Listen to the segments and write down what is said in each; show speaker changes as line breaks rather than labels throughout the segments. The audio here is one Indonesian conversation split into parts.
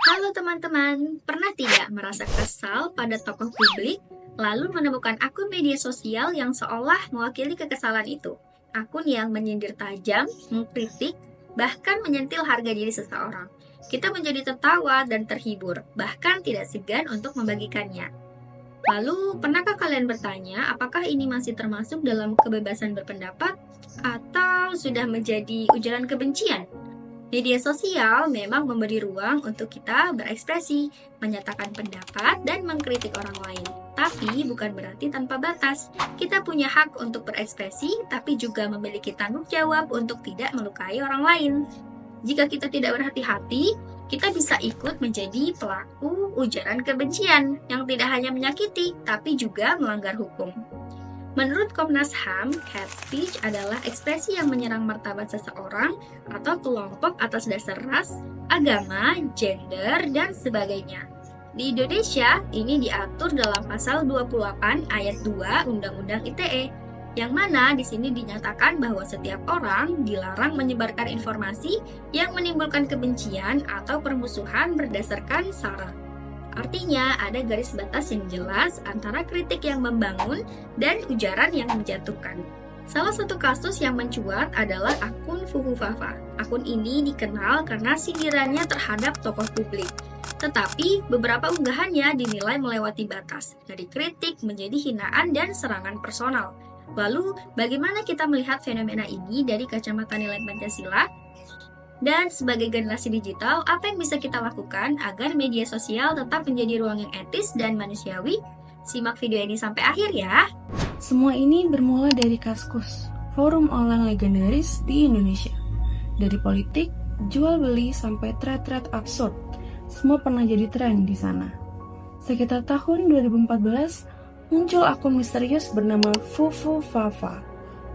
Halo teman-teman, pernah tidak merasa kesal pada tokoh publik, lalu menemukan akun media sosial yang seolah mewakili kekesalan itu? Akun yang menyindir tajam, mengkritik, bahkan menyentil harga diri seseorang. Kita menjadi tertawa dan terhibur, bahkan tidak segan untuk membagikannya. Lalu, pernahkah kalian bertanya apakah ini masih termasuk dalam kebebasan berpendapat atau sudah menjadi ujaran kebencian? Media sosial memang memberi ruang untuk kita berekspresi, menyatakan pendapat, dan mengkritik orang lain. Tapi bukan berarti tanpa batas. Kita punya hak untuk berekspresi, tapi juga memiliki tanggung jawab untuk tidak melukai orang lain. Jika kita tidak berhati-hati, kita bisa ikut menjadi pelaku ujaran kebencian yang tidak hanya menyakiti, tapi juga melanggar hukum. Menurut Komnas HAM, hate speech adalah ekspresi yang menyerang martabat seseorang atau kelompok atas dasar ras, agama, gender, dan sebagainya. Di Indonesia, ini diatur dalam pasal 28 ayat 2 Undang-Undang ITE, yang mana di sini dinyatakan bahwa setiap orang dilarang menyebarkan informasi yang menimbulkan kebencian atau permusuhan berdasarkan sara. Artinya, ada garis batas yang jelas antara kritik yang membangun dan ujaran yang menjatuhkan. Salah satu kasus yang mencuat adalah akun Fufu Fafa. Akun ini dikenal karena sindirannya terhadap tokoh publik. Tetapi, beberapa unggahannya dinilai melewati batas, dari kritik menjadi hinaan dan serangan personal. Lalu, bagaimana kita melihat fenomena ini dari kacamata nilai Pancasila? Dan sebagai generasi digital, apa yang bisa kita lakukan agar media sosial tetap menjadi ruang yang etis dan manusiawi? Simak video ini sampai akhir ya.
Semua ini bermula dari Kaskus, forum online legendaris di Indonesia. Dari politik, jual beli sampai thread-thread absurd, semua pernah jadi tren di sana. Sekitar tahun 2014, muncul akun misterius bernama Fufu Fafa.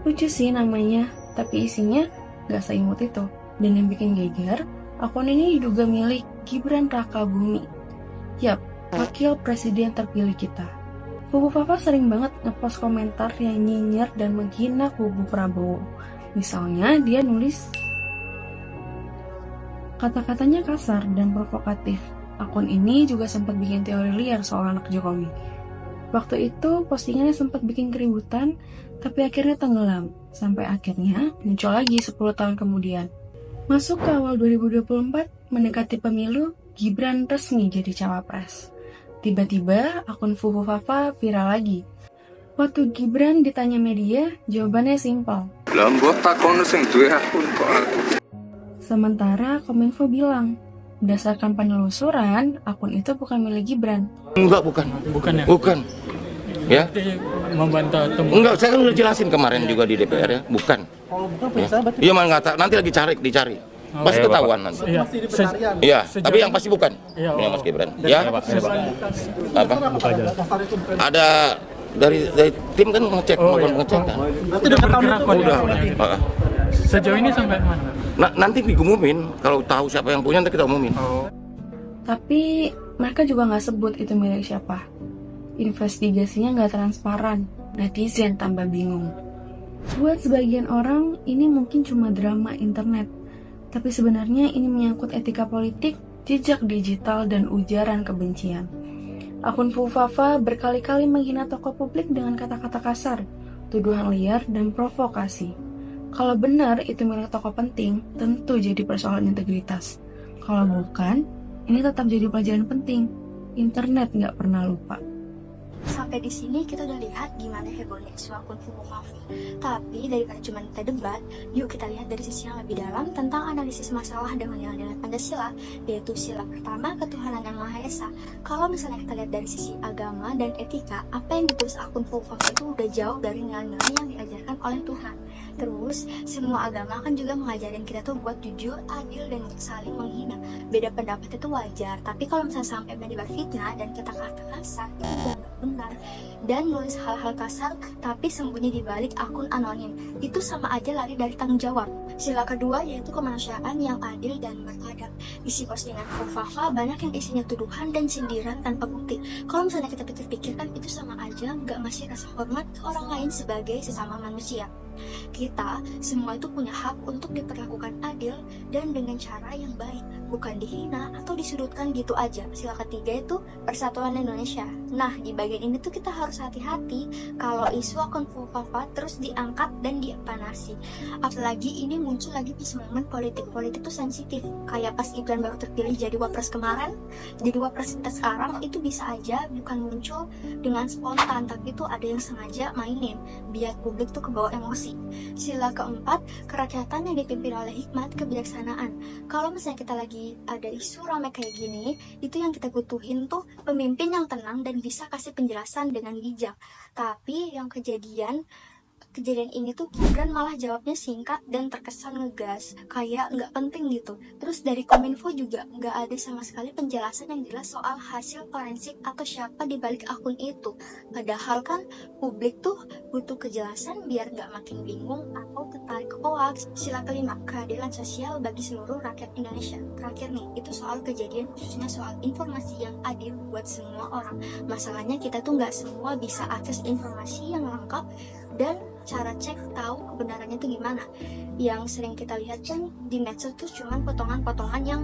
Lucu sih namanya, tapi isinya gak seimut itu. Dan yang bikin geger, akun ini diduga milik Gibran Rakabumi. Yap, wakil presiden terpilih kita. Fufu Fafa sering banget ngepost komentar yang nyinyir dan menghina kubu Prabowo. Misalnya, dia nulis kata-katanya kasar dan provokatif. Akun ini juga sempat bikin teori liar soal anak Jokowi. Waktu itu, postingannya sempat bikin keributan, tapi akhirnya tenggelam. Sampai akhirnya muncul lagi 10 tahun kemudian. Masuk ke awal 2024, mendekati pemilu, Gibran resmi jadi cawapres. Tiba-tiba, akun Fufu Fafa viral lagi. Waktu Gibran ditanya media, jawabannya simpel. Sementara Kominfo bilang, berdasarkan penelusuran, akun itu bukan milik Gibran.
Enggak, bukan.
Bukan ya?
Bukan. Ya?
Membantah temuan.
Enggak, saya kan udah jelasin kemarin juga di DPR ya, bukan.
Kalau bukan periksa berarti
Iya, malah nggak nanti lagi dicari. Pasti
Iya,
ketahuan nanti.
Iya.
masih di pencarian.
Iya,
Sejauh
tapi yang
ini-
pasti bukan.
Iya,
Ini Mas Gibran.
Dan
Ya,
Pak.
apa?
Buka aja.
Daftar itu bukan.
Ada dari tim kan ngecek,
Oh,
melakukan
iya.
pengecekan.
Berarti udah ketahuan itu
Udah.
berarti.
Heeh.
Sejauh ini sampai mana?
Nanti diumumin, kalau tahu siapa yang punya nanti kita umumin.
Oh.
Tapi mereka juga nggak sebut itu milik siapa. Investigasinya nggak transparan, netizen tambah bingung. Buat sebagian orang, ini mungkin cuma drama internet. Tapi sebenarnya ini menyangkut etika politik, jejak digital, dan ujaran kebencian. Akun Fufafa berkali-kali menghina tokoh publik dengan kata-kata kasar, tuduhan liar, dan provokasi. Kalau benar itu milik tokoh penting, tentu jadi persoalan integritas. Kalau bukan, ini tetap jadi pelajaran penting. Internet nggak pernah lupa.
Sampai di sini kita udah lihat gimana hebohnya isu akun Fufu Fafa. Tapi daripada cuma kita debat, yuk kita lihat dari sisi yang lebih dalam tentang analisis masalah dengan nilai-nilai Pancasila, yaitu sila pertama ketuhanan yang Maha Esa. Kalau misalnya kita lihat dari sisi agama dan etika, apa yang ditulis akun Fufu Fafa itu udah jauh dari nilai-nilai yang diajarkan oleh Tuhan. Terus, semua agama kan juga mengajarin kita tuh buat jujur, adil, dan saling menghina. Beda pendapat itu wajar, tapi kalau misalnya sampai menyebar fitnah dan kata-kata kasar, itu udah nggak benar. Dan nulis hal-hal kasar, tapi sembunyi di balik akun anonim, itu sama aja lari dari tanggung jawab. Sila kedua yaitu kemanusiaan yang adil dan beradab. Isi postingan Fufafa banyak yang isinya tuduhan dan sindiran tanpa bukti. Kalau misalnya kita pikir-pikir kan itu sama aja nggak ngasih rasa hormat ke orang lain sebagai sesama manusia. Kita semua itu punya hak untuk diperlakukan adil dan dengan cara yang baik, bukan dihina atau disudutkan gitu aja. Sila ketiga itu Persatuan Indonesia. Nah, di bagian ini tuh kita harus hati-hati kalau isu akun fufafa terus diangkat dan dipanasi. Apalagi ini muncul lagi pas momen politik tuh sensitif. Kayak pas Gibran baru terpilih jadi wapres kemarin, jadi wapres kita sekarang itu bisa aja bukan muncul dengan spontan, tapi itu ada yang sengaja mainin biar publik tuh kebawa emosi. Sila keempat, kerakyatan yang dipimpin oleh hikmat kebijaksanaan. Kalau misalnya kita lagi ada isu ramai kayak gini, itu yang kita butuhin tuh pemimpin yang tenang dan bisa kasih penjelasan dengan bijak. Tapi yang kejadian ini tuh Gibran malah jawabnya singkat dan terkesan ngegas, kayak nggak penting gitu. Terus dari Kominfo juga nggak ada sama sekali penjelasan yang jelas soal hasil forensik atau siapa di balik akun itu. Padahal kan publik tuh butuh kejelasan biar nggak makin bingung atau tertarik ke hoax. Sila kelima, keadilan sosial bagi seluruh rakyat Indonesia. Terakhir nih, itu soal kejadian, khususnya soal informasi yang adil buat semua orang. Masalahnya kita tuh nggak semua bisa akses informasi yang lengkap dan cara cek tahu kebenarannya itu gimana. Yang sering kita lihat kan di medsos tuh cuman potongan-potongan yang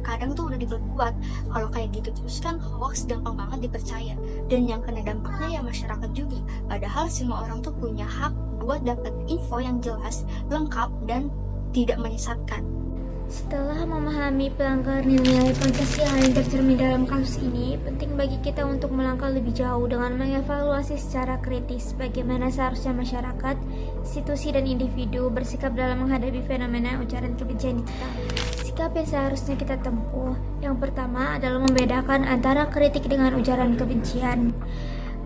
kadang tuh udah dibuat. Kalau kayak gitu terus kan hoax gampang banget dipercaya, dan yang kena dampaknya ya masyarakat juga. Padahal semua orang tuh punya hak buat dapat info yang jelas, lengkap, dan tidak menyesatkan.
Setelah memahami pelanggaran nilai Pancasila yang tercermin dalam kasus ini, penting bagi kita untuk melangkah lebih jauh dengan mengevaluasi secara kritis bagaimana seharusnya masyarakat, institusi, dan individu bersikap dalam menghadapi fenomena ujaran kebencian digital. Sikap yang seharusnya kita tempuh, yang pertama adalah membedakan antara kritik dengan ujaran kebencian,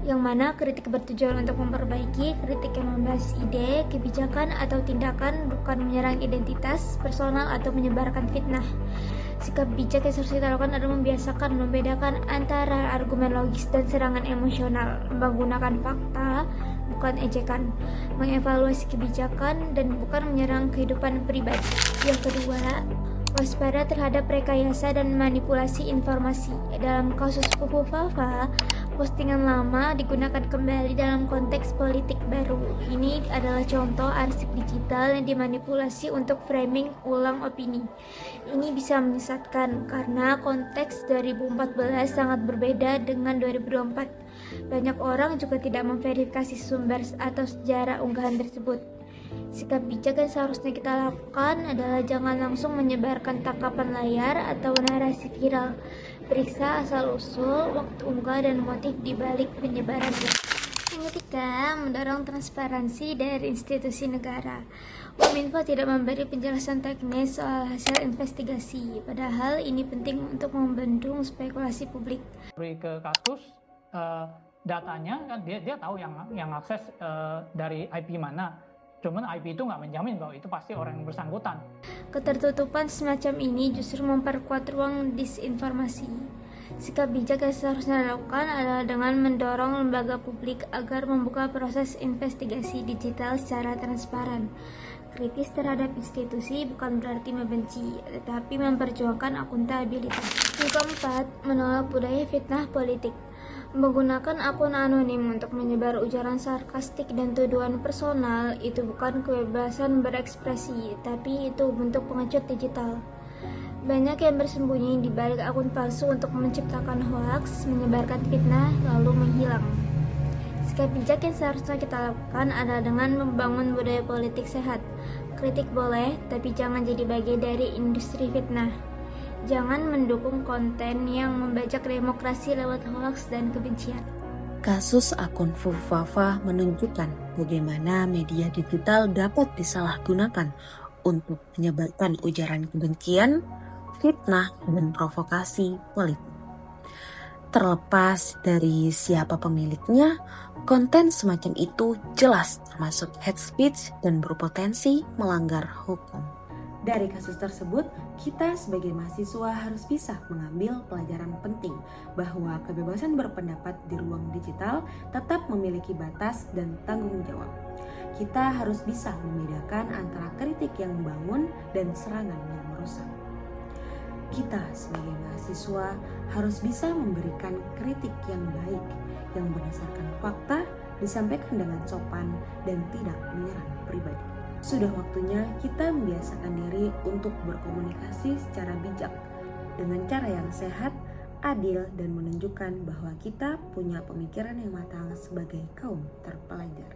yang mana kritik bertujuan untuk memperbaiki, kritik yang membahas ide, kebijakan, atau tindakan bukan menyerang identitas, personal, atau menyebarkan fitnah. Sikap bijak yang harus kita lakukan adalah membiasakan membedakan antara argumen logis dan serangan emosional, menggunakan fakta, bukan ejekan, mengevaluasi kebijakan, dan bukan menyerang kehidupan pribadi. Yang kedua, waspada terhadap rekayasa dan manipulasi informasi. Dalam kasus fufafa, postingan lama digunakan kembali dalam konteks politik baru. Ini adalah contoh arsip digital yang dimanipulasi untuk framing ulang opini. Ini bisa menyesatkan karena konteks 2014 sangat berbeda dengan 2024. Banyak orang juga tidak memverifikasi sumber atau sejarah unggahan tersebut. Sikap bijak yang seharusnya kita lakukan adalah jangan langsung menyebarkan tangkapan layar atau narasi viral. Periksa asal-usul, waktu unggah, dan motif di balik penyebarannya. Yang ketiga, mendorong transparansi dari institusi negara. Kominfo tidak memberi penjelasan teknis soal hasil investigasi, padahal ini penting untuk membendung spekulasi publik.
Ke kasus datanya kan dia tahu yang akses dari IP mana. Cuman IP itu nggak menjamin bahwa itu pasti orang yang bersangkutan.
Ketertutupan semacam ini justru memperkuat ruang disinformasi. Sikap bijak yang seharusnya dilakukan adalah dengan mendorong lembaga publik agar membuka proses investigasi digital secara transparan. Kritis terhadap institusi bukan berarti membenci, tetapi memperjuangkan akuntabilitas. Yang keempat, menolak budaya fitnah politik. Menggunakan akun anonim untuk menyebar ujaran sarkastik dan tuduhan personal itu bukan kebebasan berekspresi, tapi itu bentuk pengecut digital. Banyak yang bersembunyi di balik akun palsu untuk menciptakan hoaks, menyebarkan fitnah, lalu menghilang. Sikap bijak yang seharusnya kita lakukan adalah dengan membangun budaya politik sehat. Kritik boleh, tapi jangan jadi bagian dari industri fitnah. Jangan mendukung konten yang membajak demokrasi lewat hoaks dan kebencian.
Kasus akun fufafa menunjukkan bagaimana media digital dapat disalahgunakan untuk menyebarkan ujaran kebencian, fitnah, dan provokasi politik. Terlepas dari siapa pemiliknya, konten semacam itu jelas termasuk hate speech dan berpotensi melanggar hukum. Dari kasus tersebut, kita sebagai mahasiswa harus bisa mengambil pelajaran penting bahwa kebebasan berpendapat di ruang digital tetap memiliki batas dan tanggung jawab. Kita harus bisa membedakan antara kritik yang membangun dan serangan yang merusak. Kita sebagai mahasiswa harus bisa memberikan kritik yang baik, yang berdasarkan fakta disampaikan dengan sopan dan tidak menyerang pribadi. Sudah waktunya kita membiasakan diri untuk berkomunikasi secara bijak dengan cara yang sehat, adil, dan menunjukkan bahwa kita punya pemikiran yang matang sebagai kaum terpelajar.